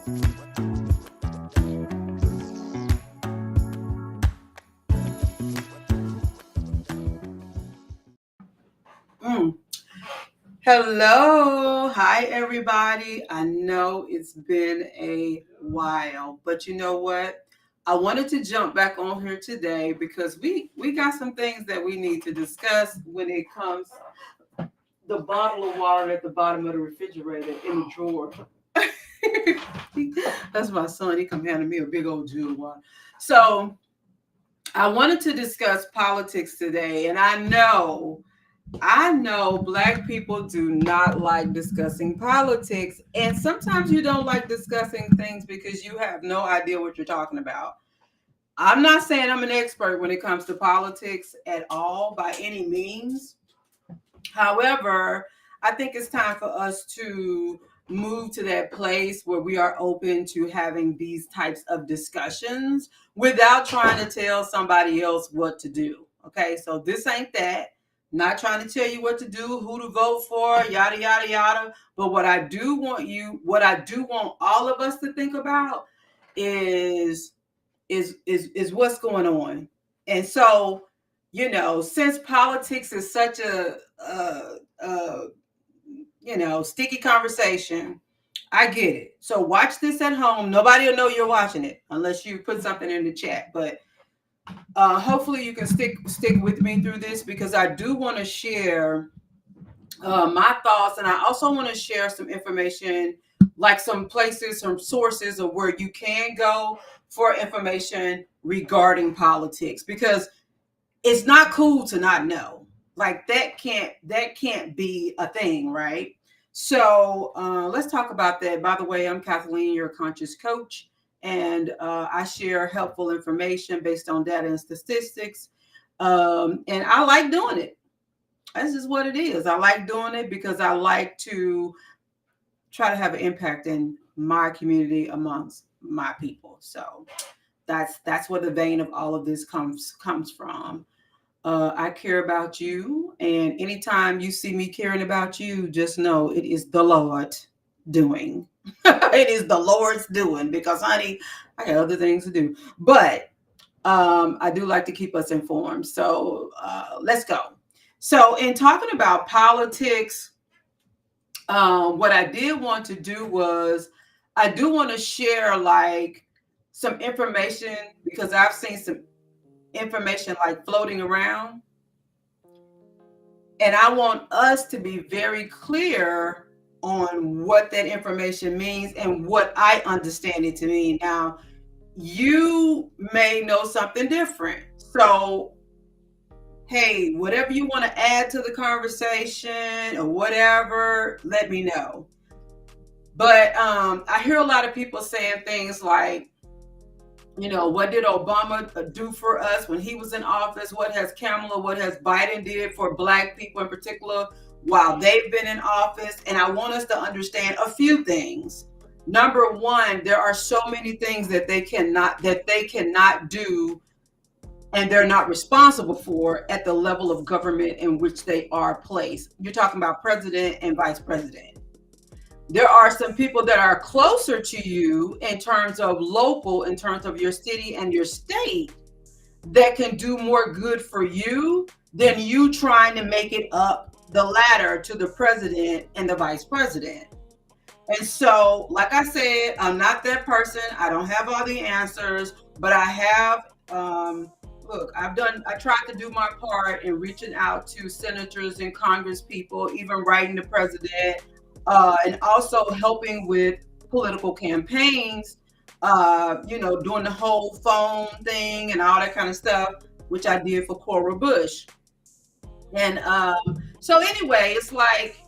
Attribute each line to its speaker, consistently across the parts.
Speaker 1: Mm. Hello. Hi, everybody. I know it's been a while, but you know what? I wanted to jump back on here today because we got some things that we need to discuss when it comes the bottle of water at the bottom of the refrigerator in the drawer. That's my son. He come handing me a big old jug of water. So I wanted to discuss politics today, and I know Black people do not like discussing politics, and sometimes you don't like discussing things because you have no idea what you're talking about. I'm not saying I'm an expert when it comes to politics at all by any means. However, I think it's time for us to move to that place where we are open to having these types of discussions without trying to tell somebody else what to do. Okay, so this ain't that. Not trying to tell you what to do, who to vote for, yada yada yada. But what I do want all of us to think about is is what's going on. And so, since politics is such a sticky conversation, I get it. So watch this at home. Nobody will know you're watching it unless you put something in the chat. But hopefully you can stick with me through this because I do want to share my thoughts, and I also want to share some information, like some places, some sources of where you can go for information regarding politics, because it's not cool to not know. Like that can't be a thing, right? So let's talk about that. By the way, I'm Kathleen, your conscious coach, and I share helpful information based on data and statistics. And I like doing it. This is what it is. I like doing it because I like to try to have an impact in my community amongst my people. So that's where the vein of all of this comes from. I care about you, and anytime you see me caring about you, just know it is the Lord doing. It is the Lord's doing because, honey, I got other things to do. But I do like to keep us informed. So let's go. So, in talking about politics, what I did want to do was I do want to share like some information because I've seen some information like floating around, and I want us to be very clear on what that information means and what I understand it to mean. Now, you may know something different. So, hey, whatever you want to add to the conversation or whatever, let me know. But I hear a lot of people saying things like, what did Obama do for us when he was in office? What has Biden did for Black people in particular while they've been in office? And I want us to understand a few things. Number one, there are so many things that they cannot do and they're not responsible for at the level of government in which they are placed. You're talking about president and vice president. There are some people that are closer to you in terms of local, in terms of your city and your state, that can do more good for you than you trying to make it up the ladder to the president and the vice president. And so, like I said, I'm not that person. I don't have all the answers, but I have, look, I tried to do my part in reaching out to senators and congress people, even writing the president, and also helping with political campaigns, doing the whole phone thing and all that kind of stuff, which I did for Cora Bush. And so anyway, it's like,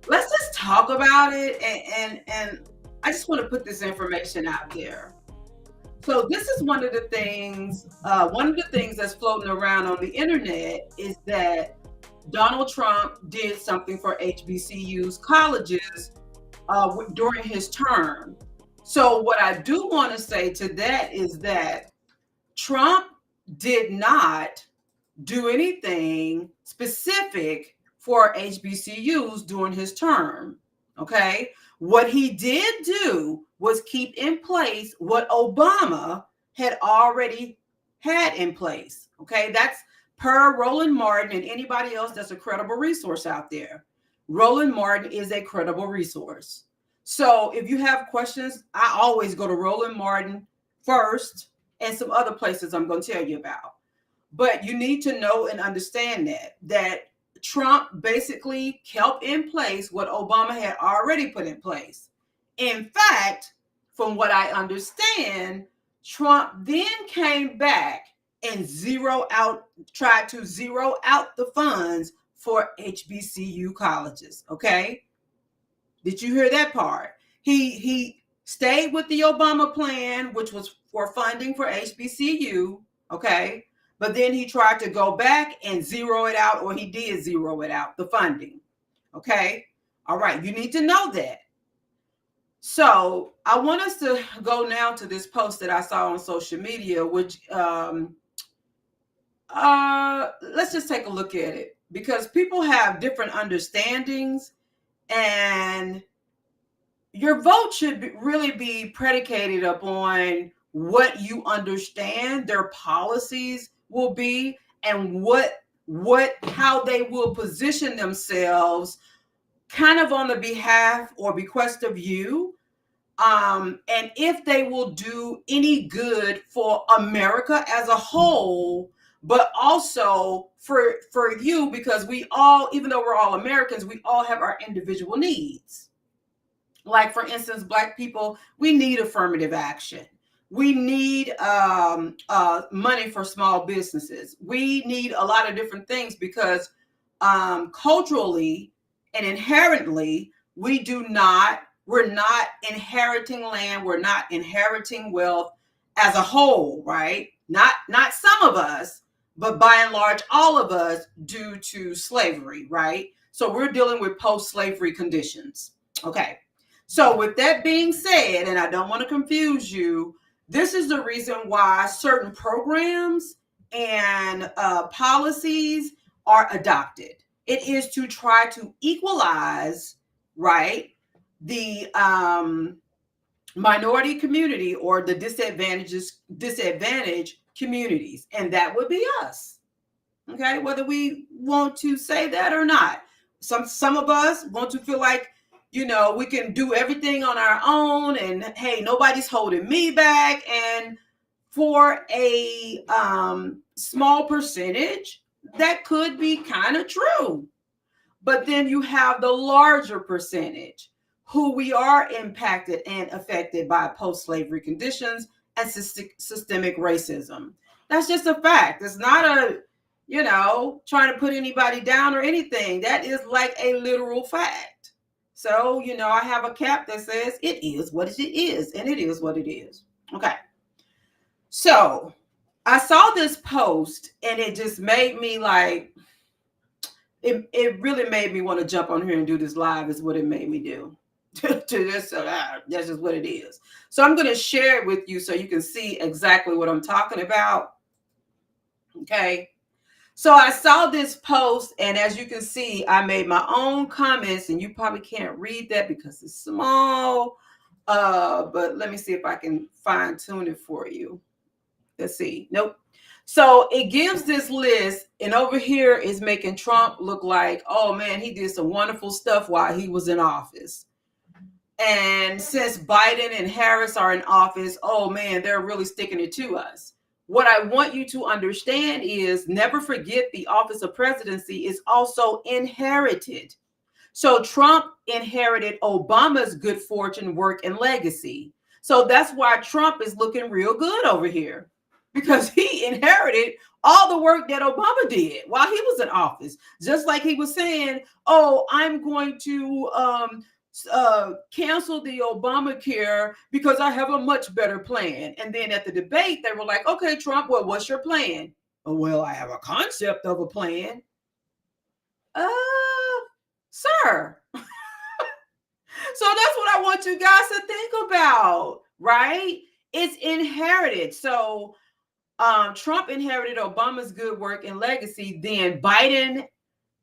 Speaker 1: let's just talk about it, and I just want to put this information out there. So this is one of the things that's floating around on the internet is that Donald Trump did something for HBCUs, colleges, during his term. So what I do want to say to that is that Trump did not do anything specific for HBCUs during his term. Okay. What he did do was keep in place what Obama had already had in place. Okay, that's per Roland Martin and anybody else that's a credible resource out there. Roland Martin is a credible resource. So if you have questions, I always go to Roland Martin first and some other places I'm going to tell you about. But you need to know and understand that Trump basically kept in place what Obama had already put in place. In fact, from what I understand, Trump then came back and tried to zero out the funds for HBCU colleges. Okay. Did you hear that part? He stayed with the Obama plan, which was for funding for HBCU. Okay. But then he tried to go back and zero it out, or he did zero it out, the funding. Okay. All right. You need to know that. So I want us to go now to this post that I saw on social media, which let's just take a look at it, because people have different understandings, and your vote should really be predicated upon what you understand their policies will be, and how they will position themselves kind of on the behalf or bequest of you, and if they will do any good for America as a whole, but also for you, because we all, even though we're all Americans, we all have our individual needs. Like, for instance, Black people, we need affirmative action. We need money for small businesses. We need a lot of different things because culturally and inherently, we're not inheriting land. We're not inheriting wealth as a whole, right? Not some of us, but by and large, all of us, due to slavery, right? So we're dealing with post-slavery conditions. Okay. So with that being said, and I don't want to confuse you, this is the reason why certain programs and policies are adopted. It is to try to equalize, right, the minority community or the disadvantaged communities, and that would be us. Okay, whether we want to say that or not. Some of us want to feel like, we can do everything on our own, and hey, nobody's holding me back. And for a small percentage, that could be kind of true. But then you have the larger percentage who we are impacted and affected by post-slavery conditions and systemic racism. That's just a fact. It's not trying to put anybody down or anything. That is like a literal fact. So, I have a cap that says it is what it is, and it is what it is. Okay. So I saw this post, and it just made me like, it really made me want to jump on here and do this live, is what it made me do. That's just what it is. So I'm going to share it with you so you can see exactly what I'm talking about. Okay. So I saw this post, and as you can see, I made my own comments, and you probably can't read that because it's small. But let me see if I can fine tune it for you. Let's see. Nope. So it gives this list, and over here is making Trump look like, oh man, he did some wonderful stuff while he was in office. And since Biden and Harris are in office, oh man, they're really sticking it to us. What I want you to understand is, never forget, the office of presidency is also inherited. So Trump inherited Obama's good fortune, work, and legacy. So that's why Trump is looking real good over here, because he inherited all the work that Obama did while he was in office. Just like he was saying, oh, I'm going to cancel the Obamacare because I have a much better plan. And then at the debate, they were like, okay, Trump, well, what's your plan? Oh, well, I have a concept of a plan. Sir. So that's what I want you guys to think about, right? It's inherited. So Trump inherited Obama's good work and legacy. Then Biden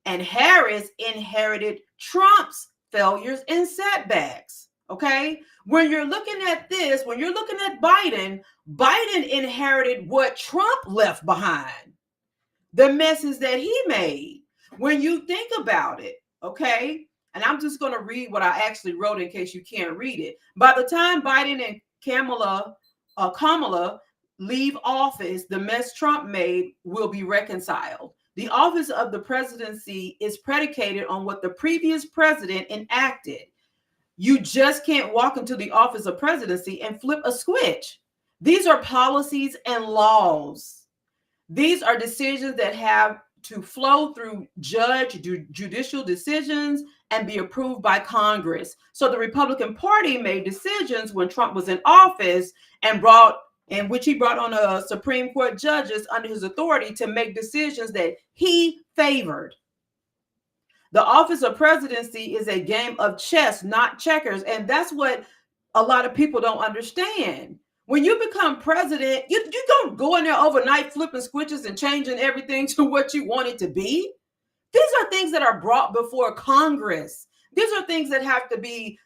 Speaker 1: and Harris inherited Trump's failures and setbacks. Okay. When you're looking at this, when you're looking at Biden, Biden inherited what Trump left behind, the messes that he made. When you think about it, okay, and I'm just going to read what I actually wrote in case you can't read it. By the time Biden and Kamala leave office, the mess Trump made will be reconciled. The office of the presidency is predicated on what the previous president enacted. You just can't walk into the office of presidency and flip a switch. These are policies and laws. These are decisions that have to flow through judicial decisions and be approved by Congress. So the Republican Party made decisions when Trump was in office and in which he brought on a Supreme Court judges under his authority to make decisions that he favored. The office of presidency is a game of chess, not checkers. And that's what a lot of people don't understand. When you become president, you don't go in there overnight flipping switches and changing everything to what you want it to be. These are things that are brought before Congress. These are things that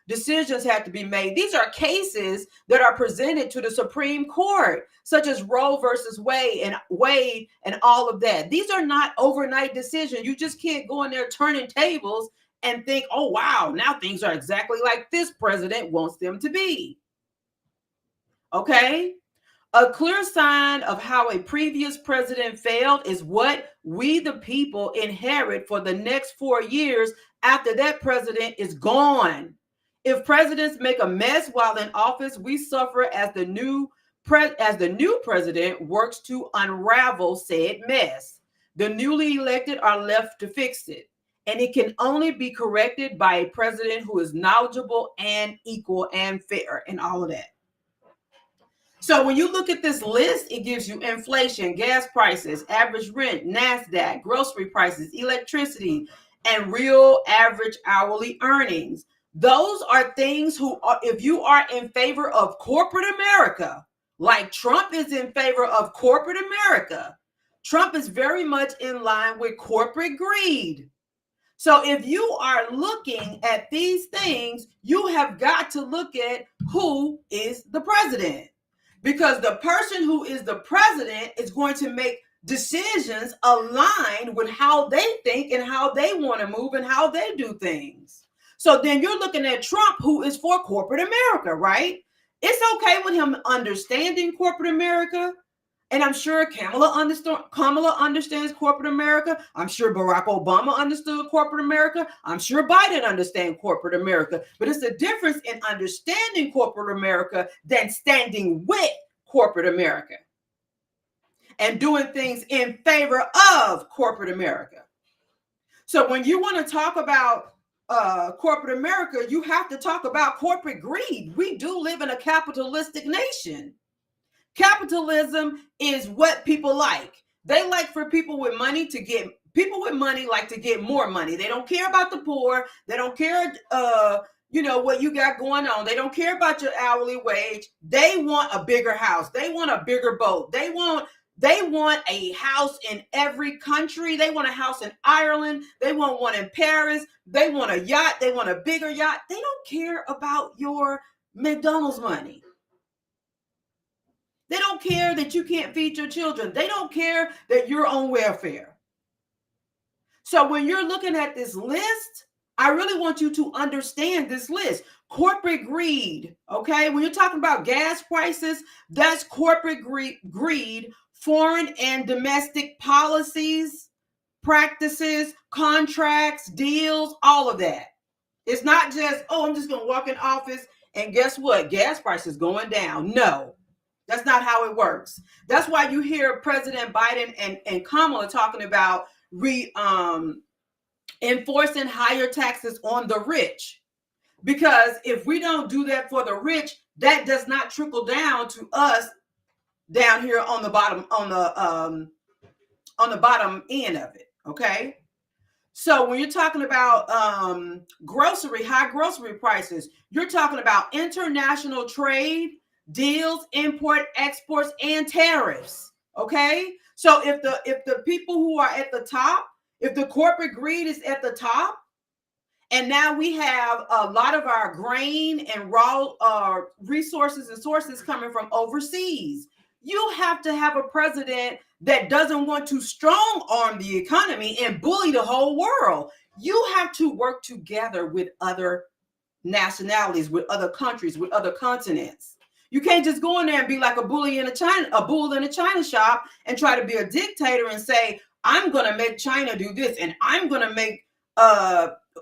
Speaker 1: decisions have to be made. These are cases that are presented to the Supreme Court, such as Roe versus Wade and all of that. These are not overnight decisions. You just can't go in there turning tables and think, oh, wow, now things are exactly like this president wants them to be. Okay? A clear sign of how a previous president failed is what we, the people, inherit for the next 4 years after that president is gone. If presidents make a mess while in office, we suffer as the new president works to unravel said mess. The newly elected are left to fix it, and it can only be corrected by a president who is knowledgeable and equal and fair and all of that. So when you look at this list, it gives you inflation, gas prices, average rent, NASDAQ, grocery prices, electricity, and real average hourly earnings. Those are things if you are in favor of corporate America, like Trump is in favor of corporate America, Trump is very much in line with corporate greed. So if you are looking at these things, you have got to look at who is the president. Because the person who is the president is going to make decisions aligned with how they think and how they want to move and how they do things. So then you're looking at Trump, who is for corporate America, right? It's okay with him understanding corporate America. And I'm sure Kamala understands corporate America. I'm sure Barack Obama understood corporate America. I'm sure Biden understands corporate America. But it's a difference in understanding corporate America than standing with corporate America and doing things in favor of corporate America. So when you want to talk about corporate America, you have to talk about corporate greed. We do live in a capitalistic nation. Capitalism is what people like. They like for people with money like to get more money. They don't care about the poor. They don't care, what you got going on. They don't care about your hourly wage. They want a bigger house. They want a bigger boat. They want a house in every country. They want a house in Ireland. They want one in Paris. They want a yacht. They want a bigger yacht. They don't care about your McDonald's money. They don't care that you can't feed your children. They don't care that you're on welfare. So when you're looking at this list, I really want you to understand this list. Corporate greed, okay? When you're talking about gas prices, that's corporate greed, foreign and domestic policies, practices, contracts, deals, all of that. It's not just, I'm just going to walk in office and guess what? Gas prices going down. No. That's not how it works. That's why you hear President Biden and Kamala talking about enforcing higher taxes on the rich. Because if we don't do that for the rich, that does not trickle down to us down here on the bottom, on the bottom end of it. Okay. So when you're talking about high grocery prices, you're talking about international trade, deals, import, exports, and tariffs. Okay. So if the people who are at the top, if the corporate greed is at the top And now we have a lot of our grain and raw resources and sources coming from overseas. You have to have a president that doesn't want to strong arm the economy and bully the whole world. You have to work together with other nationalities, with other countries, with other continents. You can't just go in there and be like a bull in a China shop and try to be a dictator and say, I'm going to make China do this and I'm going to make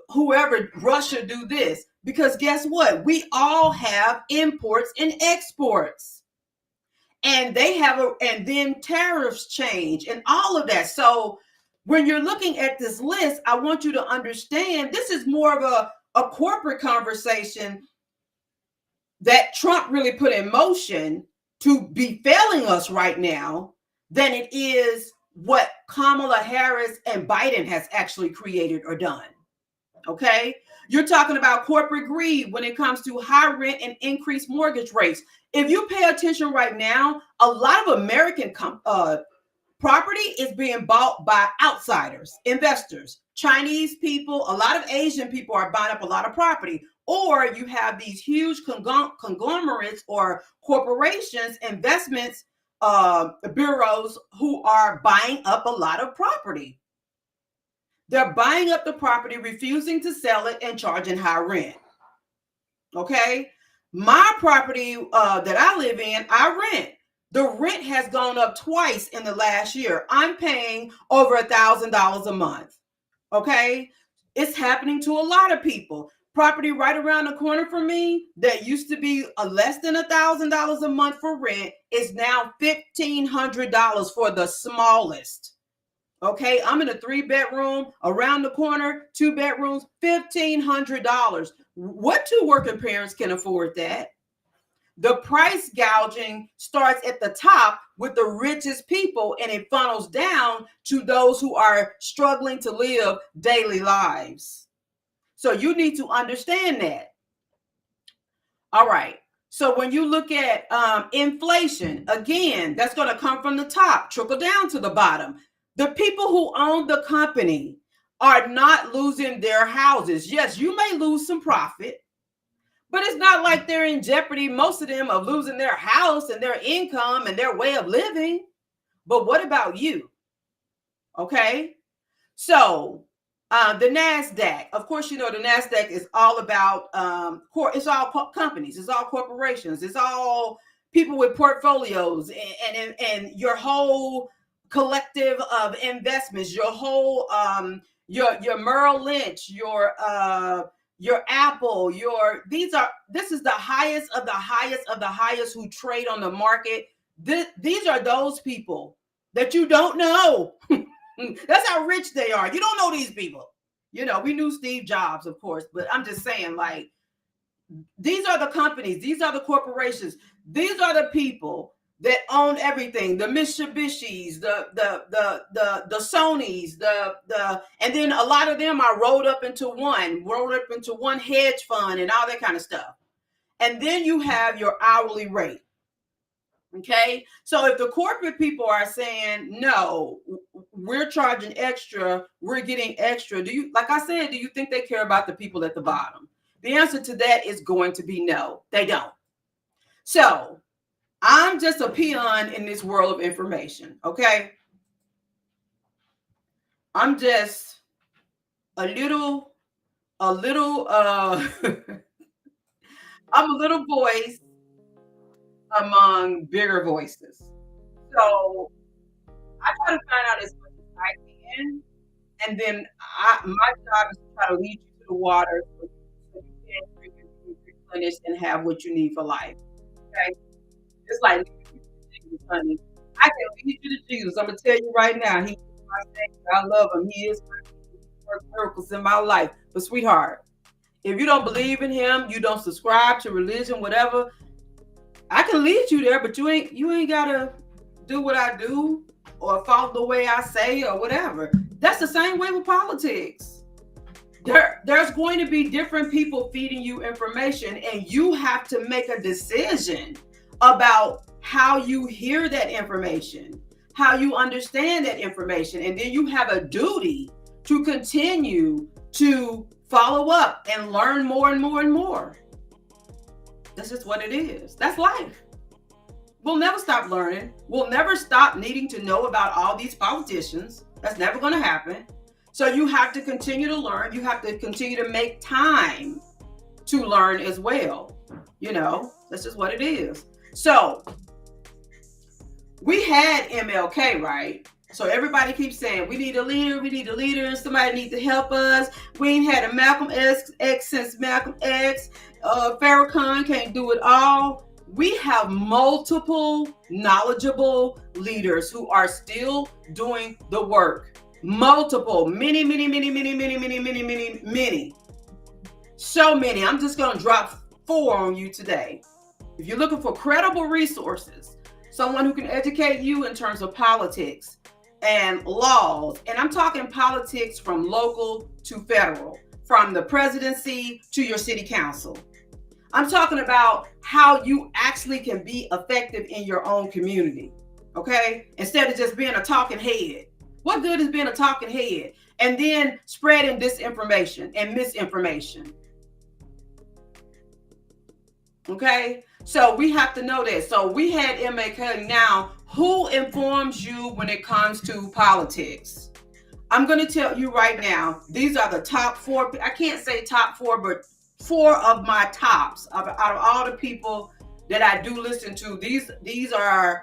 Speaker 1: whoever, Russia, do this. Because guess what? We all have imports and exports. And they have and then tariffs change and all of that. So when you're looking at this list, I want you to understand this is more of a corporate conversation that Trump really put in motion to be failing us right now than it is what Kamala Harris and Biden has actually created or done. Okay? You're talking about corporate greed when it comes to high rent and increased mortgage rates. If you pay attention right now, a lot of American property is being bought by outsiders, investors, Chinese people, a lot of Asian people are buying up a lot of property. Or you have these huge conglomerates or corporations, investments bureaus who are buying up a lot of property. They're buying up the property, refusing to sell it, and charging high rent. Okay? My property that I live in, I rent. The rent has gone up twice in the last year. I'm paying over $1,000 a month. Okay? It's happening to a lot of people. Property right around the corner from me that used to be less than $1,000 a month for rent is now $1,500 for the smallest. Okay, I'm in a 3-bedroom around the corner, 2 bedrooms, $1,500. What 2 working parents can afford that? The price gouging starts at the top with the richest people and it funnels down to those who are struggling to live daily lives. So you need to understand that. All right. So when you look at inflation, again, that's going to come from the top, trickle down to the bottom. The people who own the company are not losing their houses. Yes, you may lose some profit, but it's not like they're in jeopardy, most of them, of losing their house and their income and their way of living. But what about you? Okay. So the NASDAQ, of course, you know, the NASDAQ is all about, it's all companies, it's all corporations, it's all people with portfolios and your whole collective of investments, your whole, your Merrill Lynch, your Apple, this is the highest of the highest of the highest who trade on the market. These are those people that you don't know. That's how rich they are. You don't know these people. You know, we knew Steve Jobs, of course, but I'm just saying, like, these are the companies, these are the corporations, these are the people that own everything. The Mitsubishis, the Sonys, and then a lot of them are rolled up into one hedge fund and all that kind of stuff. And then you have your hourly rate. Okay, so if the corporate people are saying, no, we're charging extra, we're getting extra, do you, like I said, do you think they care about the people at the bottom? The answer to that is going to be no, they don't. So I'm just a peon in this world of information. Okay, I'm just a little I'm a little voice among bigger voices. So I try to find out as much as I can, and then my job is to try to lead you to the water so you can drink and be replenished and have what you need for life. Okay, it's like Jesus, honey. I can lead you to Jesus. I'm gonna tell you right now, He is my Savior. I love Him. He is my work miracles in my life. But sweetheart, if you don't believe in Him, you don't subscribe to religion, whatever. I can lead you there, but you ain't gotta do what I do or follow the way I say or whatever. That's the same way with politics. There's going to be different people feeding you information, and you have to make a decision about how you hear that information, how you understand that information, and then you have a duty to continue to follow up and learn more and more and more. That's just what it is. That's life. We'll never stop learning. We'll never stop needing to know about all these politicians. That's never going to happen. So you have to continue to learn. You have to continue to make time to learn as well. You know, that's just what it is. So we had MLK, right? So everybody keeps saying, we need a leader, somebody needs to help us. We ain't had a Malcolm X since Malcolm X. Farrakhan can't do it all. We have multiple knowledgeable leaders who are still doing the work. Multiple, many. So many. I'm just going to drop 4 on you today. If you're looking for credible resources, someone who can educate you in terms of politics and laws, and I'm talking politics from local to federal, from the presidency to your city council. I'm talking about how you actually can be effective in your own community, okay? Instead of just being a talking head. What good is being a talking head and then spreading disinformation and misinformation? Okay? So we have to know that. So we had MLK. Now, who informs you when it comes to politics? I'm going to tell you right now, these are the top 4. I can't say top 4, but 4 of my tops out of all the people that I do listen to. These are,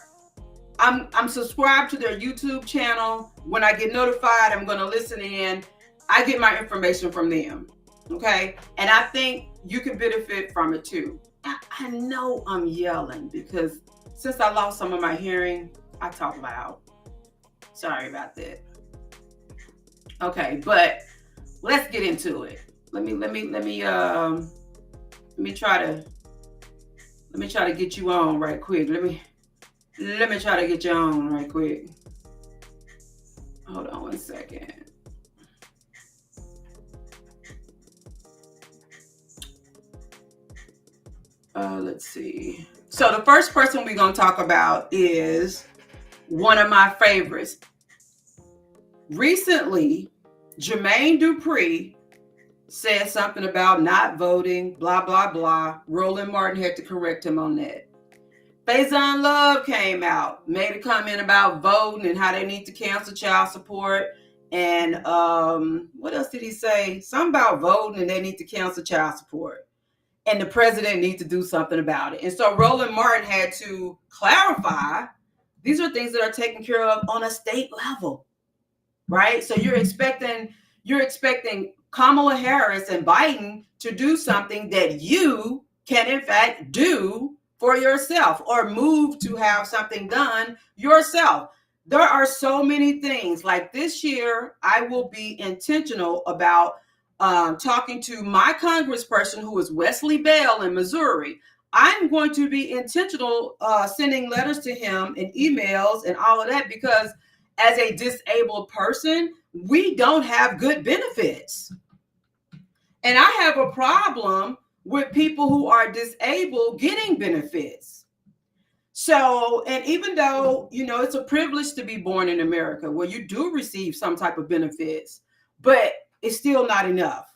Speaker 1: I'm subscribed to their YouTube channel. When I get notified, I'm going to listen in. I get my information from them. Okay. And I think you can benefit from it too. I know I'm yelling because since I lost some of my hearing, I talk loud. Sorry about that. Okay, but let's get into it. Let me try to get you on right quick. Let me try to get you on right quick. Hold on 1 second. Let's see. So the first person we're going to talk about is one of my favorites. Recently, Jermaine Dupri said something about not voting, blah, blah, blah. Roland Martin had to correct him on that. Faison Love came out, made a comment about voting and how they need to cancel child support. And what else did he say? Something about voting and they need to cancel child support. And the president needs to do something about it. And so Roland Martin had to clarify, these are things that are taken care of on a state level, right? So you're expecting Kamala Harris and Biden to do something that you can in fact do for yourself or move to have something done yourself. There are so many things. Like this year, I will be intentional about talking to my congressperson who is Wesley Bell in Missouri. I'm going to be intentional sending letters to him and emails and all of that because as a disabled person, we don't have good benefits. And I have a problem with people who are disabled getting benefits. So, and even though, you know, it's a privilege to be born in America where you do receive some type of benefits, but it's still not enough.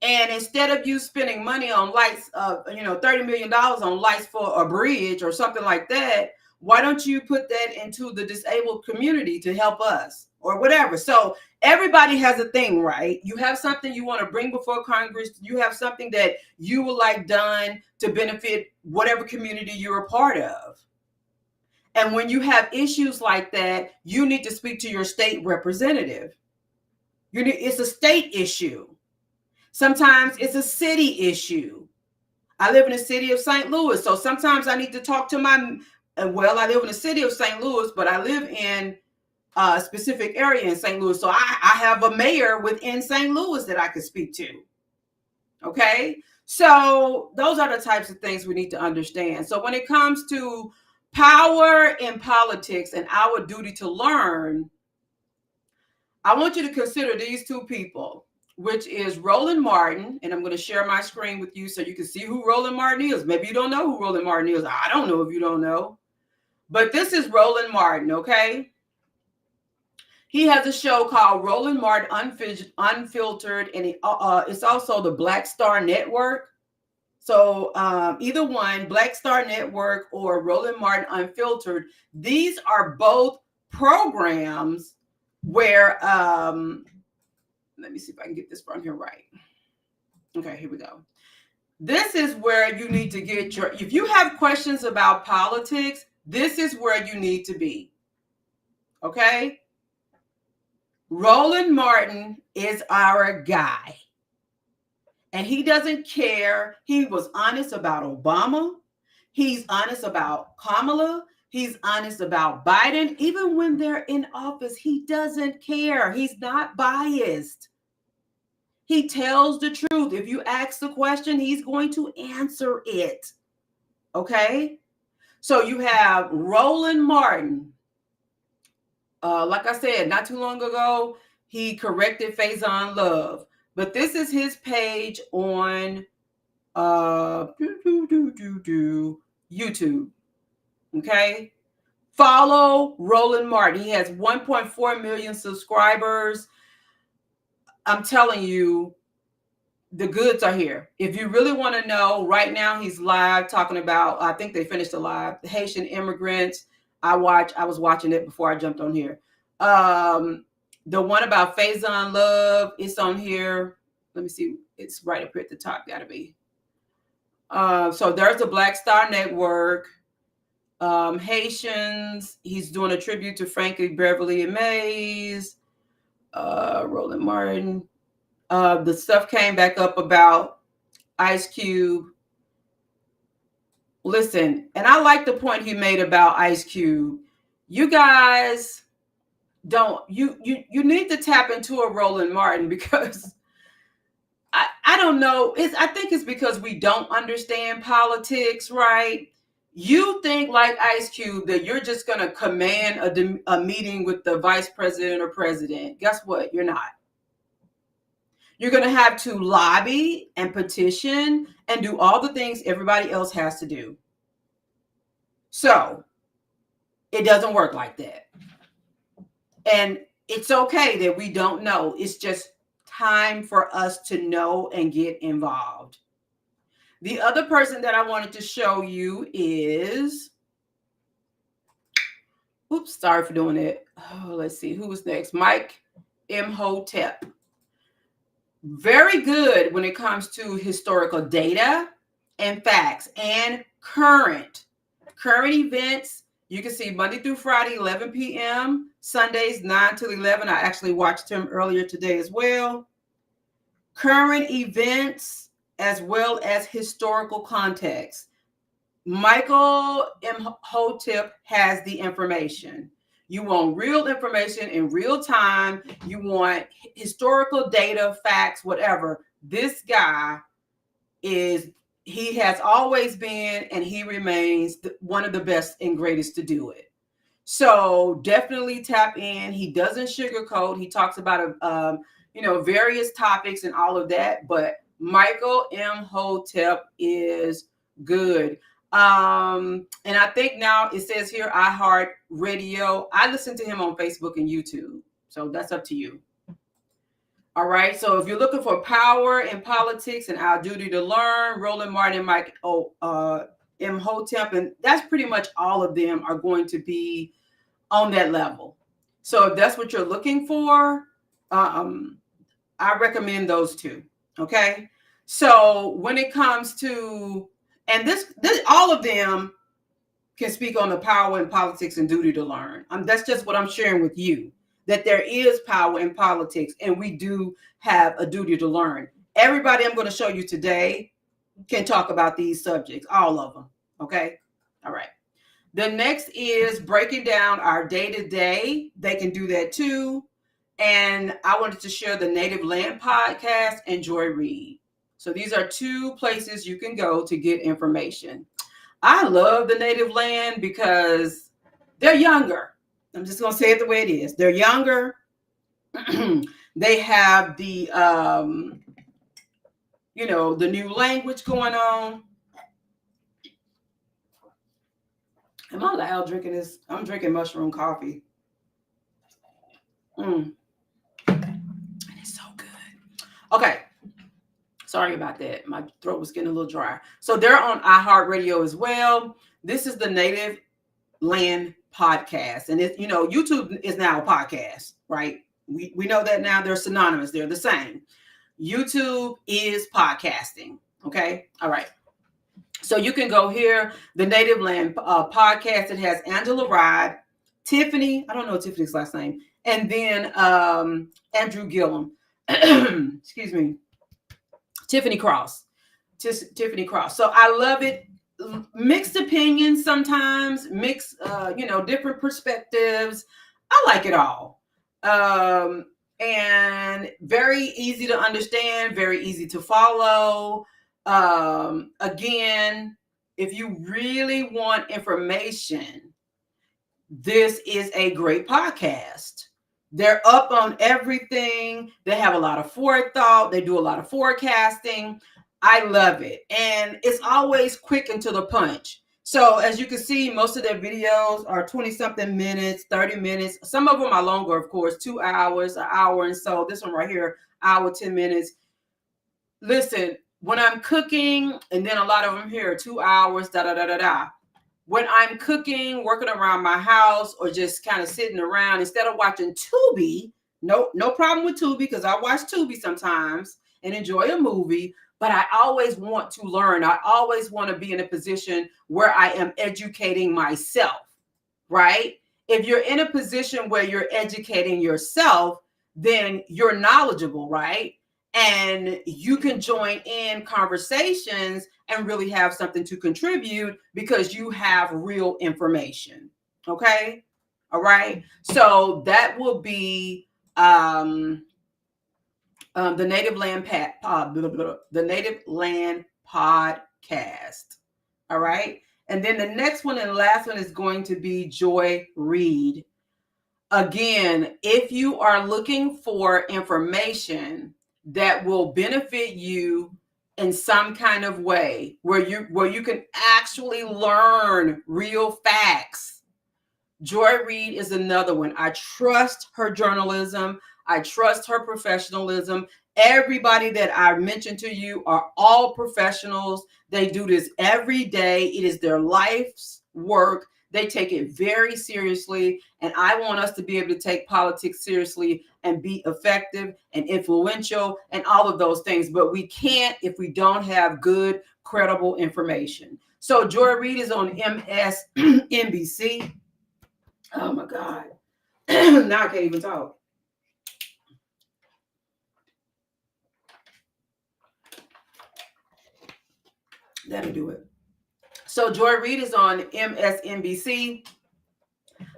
Speaker 1: And instead of you spending money on lights, $30 million on lights for a bridge or something like that, why don't you put that into the disabled community to help us or whatever? So everybody has a thing, right? You have something you want to bring before Congress. You have something that you would like done to benefit whatever community you're a part of. And when you have issues like that, you need to speak to your state representative. It's a state issue. Sometimes it's a city issue. I live in the city of St. Louis, so sometimes I need to talk to I live in the city of St. Louis, but I live in a specific area in St. Louis. So I have a mayor within St. Louis that I could speak to. Okay. So those are the types of things we need to understand. So when it comes to power in politics and our duty to learn, I want you to consider these 2 people, which is Roland Martin. And I'm going to share my screen with you so you can see who Roland Martin is. Maybe you don't know who Roland Martin is. I don't know if you don't know. But this is Roland Martin, okay? He has a show called Roland Martin Unfiltered, and it's also the Black Star Network. So either one, Black Star Network or Roland Martin Unfiltered, these are both programs where, let me see if I can get this from here right. Okay, here we go. This is where you need to get your, if you have questions about politics, this is where you need to be. Okay? Roland Martin is our guy. And he doesn't care. He was honest about Obama. He's honest about Kamala. He's honest about Biden. Even when they're in office, he doesn't care. He's not biased. He tells the truth. If you ask the question, he's going to answer it. Okay? So you have Roland Martin. Like I said, not too long ago, he corrected Faison Love. But this is his page on YouTube. Okay? Follow Roland Martin. He has 1.4 million subscribers. I'm telling you, the goods are here. If you really want to know, right now he's live talking about, I think they finished the live, the Haitian immigrants. I was watching it before I jumped on here. The one about Faison Love, it's on here. Let me see. It's right up here at the top. Gotta be. So there's the Black Star Network. Haitians. He's doing a tribute to Frankie Beverly and Mays. Roland Martin. The stuff came back up about Ice Cube. Listen, and I like the point he made about Ice Cube. You guys don't, you need to tap into a Roland Martin, because I don't know. I think it's because we don't understand politics, right? You think like Ice Cube that you're just going to command a meeting with the vice president or president. Guess what? You're not. You're going to have to lobby and petition and do all the things everybody else has to do. So it doesn't work like that. And it's okay that we don't know. It's just time for us to know and get involved. The other person that I wanted to show you is, oops, sorry for doing it. Oh, let's see, who was next? Mike Imhotep. Very good when it comes to historical data and facts and current events. You can see Monday through Friday, 11 p.m., Sundays, 9 till 11. I actually watched him earlier today as well. Current events as well as historical context. Michael Imhotep has the information. You want real information in real time. You want historical data, facts, whatever. This guy he has always been, and he remains one of the best and greatest to do it. So definitely tap in. He doesn't sugarcoat. He talks about, various topics and all of that. But Michael Imhotep is good. And I think now it says here, iHeart Radio. I listen to him on Facebook and YouTube. So that's up to you. All right. So if you're looking for power in politics and our duty to learn, Roland Martin, Mike Imhotep, and that's pretty much all of them are going to be on that level. So if that's what you're looking for, I recommend those two. Okay. So when it comes to, and this all of them can speak on the power in politics and duty to learn. That's just what I'm sharing with you, that there is power in politics and we do have a duty to learn. Everybody I'm going to show you today can talk about these subjects, all of them. Okay. All right. The next is breaking down our day-to-day. They can do that too. And I wanted to share the Native Land podcast and Joy Reid. So these are two places you can go to get information. I love the Native Land because they're younger. I'm just going to say it the way it is. They're younger. They have the, the new language going on. Am I loud drinking this? I'm drinking mushroom coffee. Mm, it's so good. Okay. Sorry about that. My throat was getting a little dry. So they're on iHeartRadio as well. This is the Native Land podcast. And it's, YouTube is now a podcast, right? We know that now. They're synonymous. They're the same. YouTube is podcasting. Okay. All right. So you can go here, the Native Land podcast. It has Angela Rod, Tiffany. I don't know Tiffany's last name. And then Andrew Gillum. Excuse me. Tiffany Cross. Tiffany Cross. So I love it. Mixed opinions sometimes, mixed, different perspectives. I like it all. And very easy to understand, very easy to follow. Again, if you really want information, this is a great podcast. They're up on everything. They have a lot of forethought. They do a lot of forecasting. I love it. And it's always quick and to the punch. So as you can see, most of their videos are 20 something minutes, 30 minutes. Some of them are longer, of course, 2 hours, an hour. And so this one right here, hour, 10 minutes. Listen, when I'm cooking, and then a lot of them here, 2 hours, da, da, da, da, da. When I'm cooking, working around my house, or just kind of sitting around, instead of watching Tubi, no problem with Tubi, because I watch Tubi sometimes and enjoy a movie, but I always want to learn. I always want to be in a position where I am educating myself, right? If you're in a position where you're educating yourself, then you're knowledgeable, right? And you can join in conversations and really have something to contribute because you have real information. Okay. All right. So that will be the Native Land the Native Land podcast. All right. And then the next one and the last one is going to be Joy Reid. Again, if you are looking for information that will benefit you in some kind of way, where you can actually learn real facts, Joy Reid is another one. I trust her journalism. I trust her professionalism. Everybody that I mentioned to you are all professionals. They do this every day. It is their life's work. They take it very seriously. And I want us to be able to take politics seriously and be effective and influential and all of those things. But we can't if we don't have good, credible information. So Joy Reid is on MSNBC. Oh my God. Now I can't even talk. That'll do it. So Joy Reid is on MSNBC.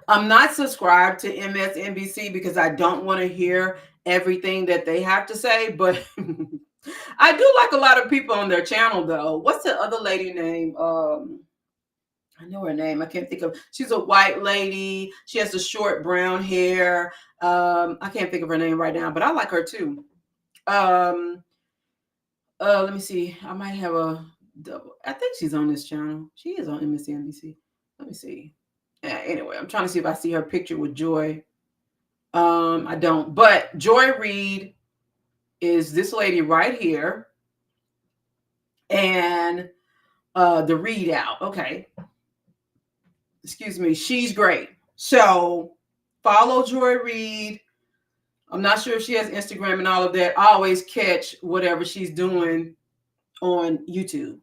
Speaker 1: I'm not subscribed to MSNBC because I don't want to hear everything that they have to say, but I do like a lot of people on their channel though. What's the other lady name? I know her name. I can't think of. She's a white lady. She has the short brown hair. I can't think of her name right now, but I like her too. Let me see. I might have a double. I think she's on this channel. She is on MSNBC. Let me see. Yeah, anyway, I'm trying to see if I see her picture with Joy. I don't. But Joy Reid is this lady right here, and the readout. Okay. Excuse me. She's great. So follow Joy Reid. I'm not sure if she has Instagram and all of that. I always catch whatever she's doing on YouTube.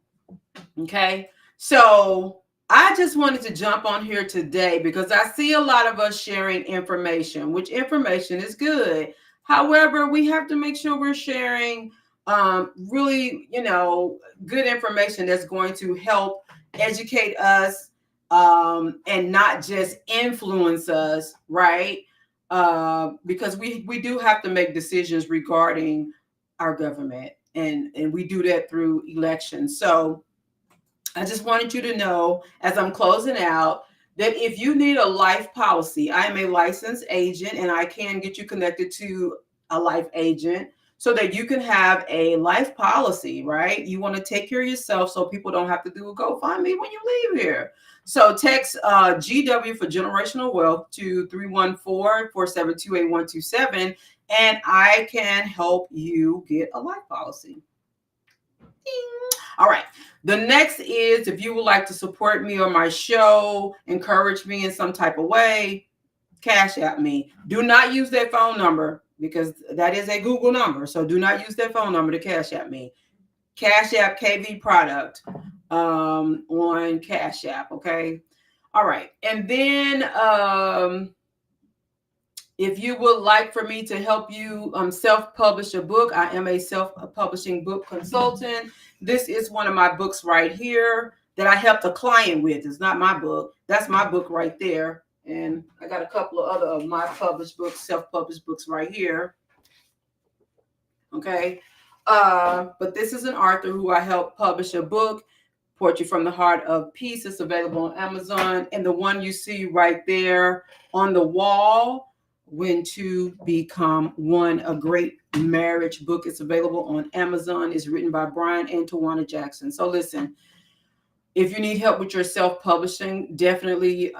Speaker 1: Okay. So I just wanted to jump on here today because I see a lot of us sharing information, which information is good. However, we have to make sure we're sharing really, good information that's going to help educate us and not just influence us, right? Because we do have to make decisions regarding our government, and we do that through elections. So I just wanted you to know, as I'm closing out, that if you need a life policy, I am a licensed agent and I can get you connected to a life agent so that you can have a life policy, right? You want to take care of yourself so people don't have to do a GoFundMe when you leave here. So text GW for generational wealth to 314-472-8127, and I can help you get a life policy. All right. The next is, if you would like to support me or my show, encourage me in some type of way, Cash App me. Do not use that phone number because that is a Google number. So do not use that phone number to Cash App me. Cash App KV product on Cash App. Okay. All right. And then if you would like for me to help you self-publish a book, I am a self-publishing book consultant. This is one of my books right here that I helped a client with. It's not my book. That's my book right there. And I got a couple of other of my published books, self-published books right here. Okay. But this is an author who I helped publish a book, Portrait from the Heart of Peace. It's available on Amazon. And the one you see right there on the wall, When to Become One, a great marriage book. It's available on Amazon. It's written by Brian and Tawana Jackson. So listen, if you need help with your self-publishing, definitely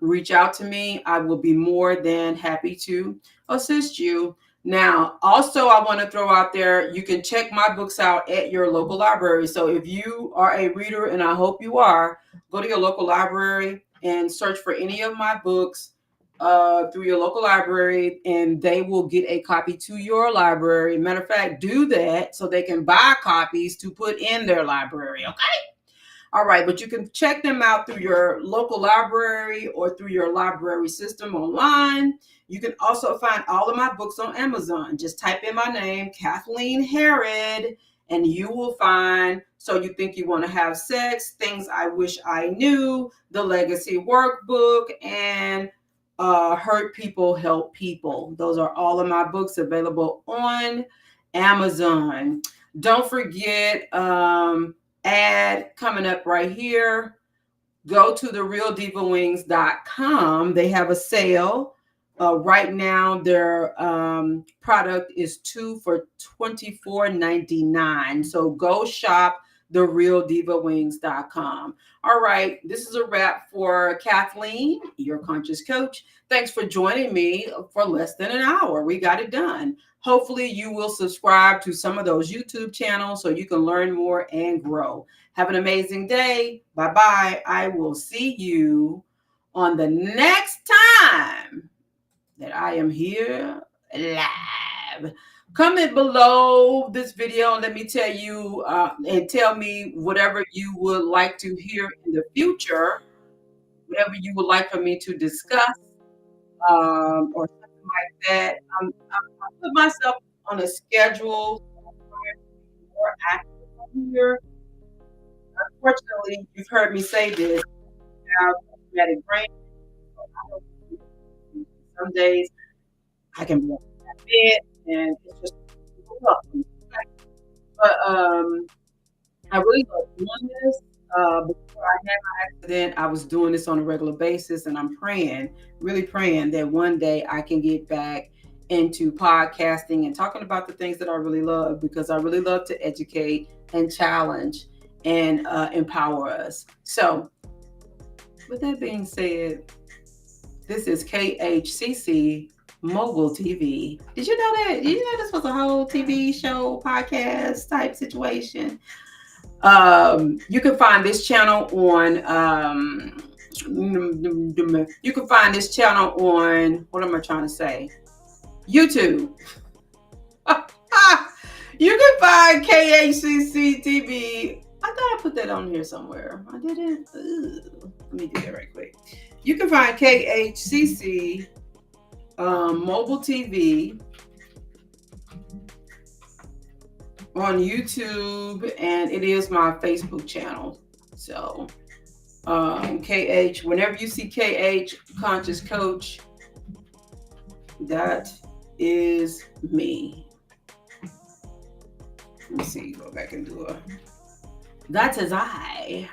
Speaker 1: reach out to me. I will be more than happy to assist you. Now, also, I want to throw out there, you can check my books out at your local library. So if you are a reader, and I hope you are, go to your local library and search for any of my books through your local library, and they will get a copy to your library. Matter of fact, do that so they can buy copies to put in their library, okay? All right, but you can check them out through your local library or through your library system online. You can also find all of my books on Amazon. Just type in my name, Kathleen Herod, and you will find So You Think You Want to Have Sex, Things I Wish I Knew, The Legacy Workbook, and Hurt People, Help People. Those are all of my books available on Amazon. Don't forget, ad coming up right here. Go to therealdivawings.com. They have a sale. Right now, their product is 2 for $24.99. So go shop therealdivawings.com. All right, this is a wrap for Kathleen, your conscious coach. Thanks for joining me for less than an hour. We got it done. Hopefully you will subscribe to some of those YouTube channels so you can learn more and grow. Have an amazing day. Bye-bye. I will see you on the next time that I am here live. Comment below this video and let me tell you and tell me whatever you would like to hear in the future, whatever you would like for me to discuss or something like that. I put myself on a schedule more active here. Unfortunately, you've heard me say this. I have traumatic brain. Some days I can be on my bed and it's just rough. But I really love doing this. Before I had my accident, I was doing this on a regular basis, and I'm praying, really praying that one day I can get back into podcasting and talking about the things that I really love, because I really love to educate and challenge and empower us. So with that being said, this is KHCC Mobile TV. Did you know that? Did you know this was a whole TV show, podcast type situation? You can find this channel on what am I trying to say? YouTube. You can find KHCC TV. I thought I put that on here somewhere. I didn't. Let me do that right quick. You can find KHCC Mobile TV on YouTube, and it is my Facebook channel. So KH, whenever you see KH Conscious Coach, that is me. Let me see, go back and do that is I.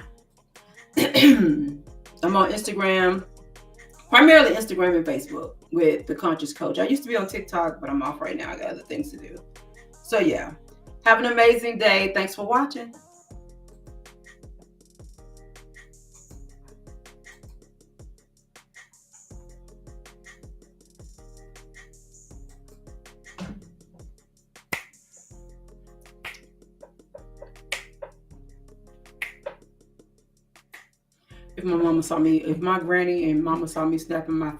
Speaker 1: I'm on Instagram, primarily Instagram and Facebook with the Conscious Coach. I used to be on TikTok, but I'm off right now. I got other things to do. So yeah, have an amazing day. Thanks for watching. if my mama saw me, if my granny and mama saw me snapping my